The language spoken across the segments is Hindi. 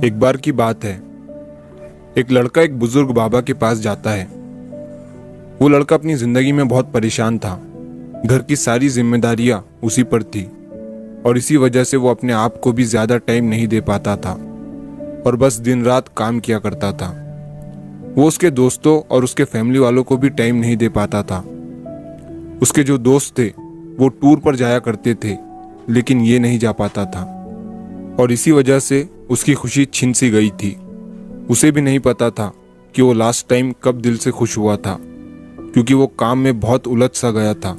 एक बार की बात है। एक लड़का एक बुजुर्ग बाबा के पास जाता है। वो लड़का अपनी जिंदगी में बहुत परेशान था। घर की सारी जिम्मेदारियां उसी पर थी और इसी वजह से वो अपने आप को भी ज्यादा टाइम नहीं दे पाता था और बस दिन रात काम किया करता था। वो उसके दोस्तों और उसके फैमिली वालों को भी टाइम नहीं दे पाता था। उसके जो दोस्त थे वो टूर पर जाया करते थे, लेकिन ये नहीं जा पाता था और इसी वजह से उसकी खुशी छिन सी गई थी। उसे भी नहीं पता था कि वो लास्ट टाइम कब दिल से खुश हुआ था, क्योंकि वो काम में बहुत उलझ सा गया था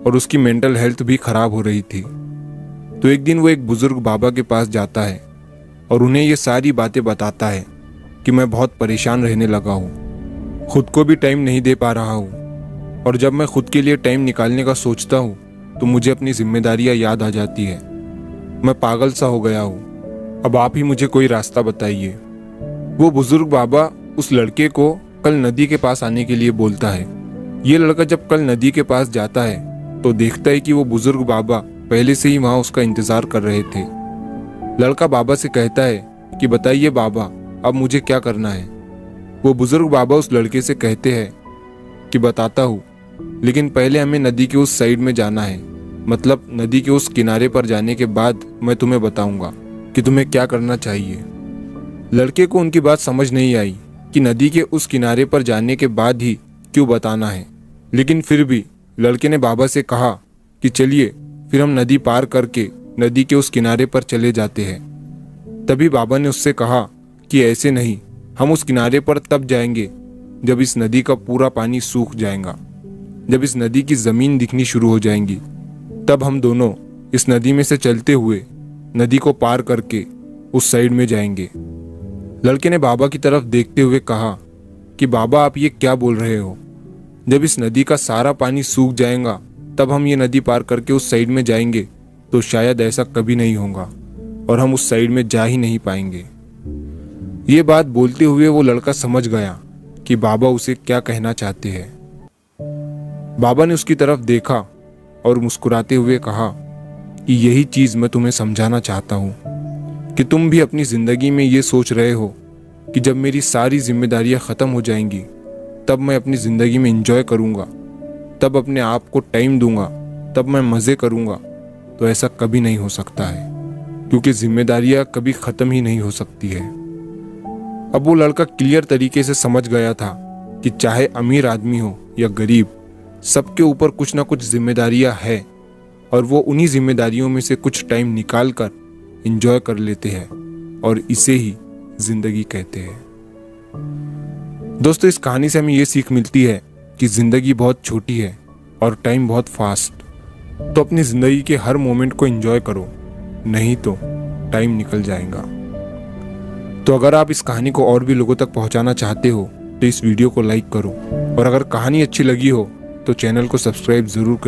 और उसकी मेंटल हेल्थ भी खराब हो रही थी। तो एक दिन वो एक बुजुर्ग बाबा के पास जाता है और उन्हें ये सारी बातें बताता है कि मैं बहुत परेशान रहने लगा हूँ, खुद को भी टाइम नहीं दे पा रहा हूँ और जब मैं खुद के लिए टाइम निकालने का सोचता हूँ तो मुझे अपनी जिम्मेदारियाँ याद आ जाती है। मैं पागल सा हो गया हूँ, अब आप ही मुझे कोई रास्ता बताइए। वो बुजुर्ग बाबा उस लड़के को कल नदी के पास आने के लिए बोलता है। ये लड़का जब कल नदी के पास जाता है तो देखता है कि वो बुजुर्ग बाबा पहले से ही वहां उसका इंतजार कर रहे थे। लड़का बाबा से कहता है कि बताइए बाबा, अब मुझे क्या करना है। वो बुजुर्ग बाबा उस लड़के से कहते हैं कि बताता हूँ, लेकिन पहले हमें नदी के उस साइड में जाना है, मतलब नदी के उस किनारे पर जाने के बाद मैं तुम्हें बताऊंगा कि तुम्हें क्या करना चाहिए। लड़के को उनकी बात समझ नहीं आई कि नदी के उस किनारे पर जाने के बाद ही क्यों बताना है, लेकिन फिर भी लड़के ने बाबा से कहा कि चलिए फिर हम नदी पार करके नदी के उस किनारे पर चले जाते हैं। तभी बाबा ने उससे कहा कि ऐसे नहीं, हम उस किनारे पर तब जाएंगे जब इस नदी का पूरा पानी सूख जाएगा, जब इस नदी की जमीन दिखनी शुरू हो जाएंगी, तब हम दोनों इस नदी में से चलते हुए नदी को पार करके उस साइड में जाएंगे। लड़के ने बाबा की तरफ देखते हुए कहा कि बाबा, आप ये क्या बोल रहे हो? जब इस नदी का सारा पानी सूख जाएगा तब हम ये नदी पार करके उस साइड में जाएंगे, तो शायद ऐसा कभी नहीं होगा और हम उस साइड में जा ही नहीं पाएंगे। ये बात बोलते हुए वो लड़का समझ गया कि बाबा उसे क्या कहना चाहते हैं। बाबा ने उसकी तरफ देखा और मुस्कुराते हुए कहा कि यही चीज मैं तुम्हें समझाना चाहता हूँ कि तुम भी अपनी जिंदगी में ये सोच रहे हो कि जब मेरी सारी जिम्मेदारियां खत्म हो जाएंगी तब मैं अपनी जिंदगी में एंजॉय करूंगा, तब अपने आप को टाइम दूंगा, तब मैं मजे करूंगा। तो ऐसा कभी नहीं हो सकता है, क्योंकि जिम्मेदारियां कभी खत्म ही नहीं हो सकती है। अब वो लड़का क्लियर तरीके से समझ गया था कि चाहे अमीर आदमी हो या गरीब, सबके ऊपर कुछ ना कुछ जिम्मेदारियां है और वो उन्हीं जिम्मेदारियों में से कुछ टाइम निकाल कर एंजॉय कर लेते हैं और इसे ही जिंदगी कहते हैं। दोस्तों, इस कहानी से हमें ये सीख मिलती है कि जिंदगी बहुत छोटी है और टाइम बहुत फास्ट। तो अपनी जिंदगी के हर मोमेंट को एंजॉय करो, नहीं तो टाइम निकल जाएगा। तो अगर आप इस कहानी को और भी लोगों तक पहुंचाना चाहते हो तो इस वीडियो को लाइक करो और अगर कहानी अच्छी लगी हो तो चैनल को सब्सक्राइब जरूर करिए।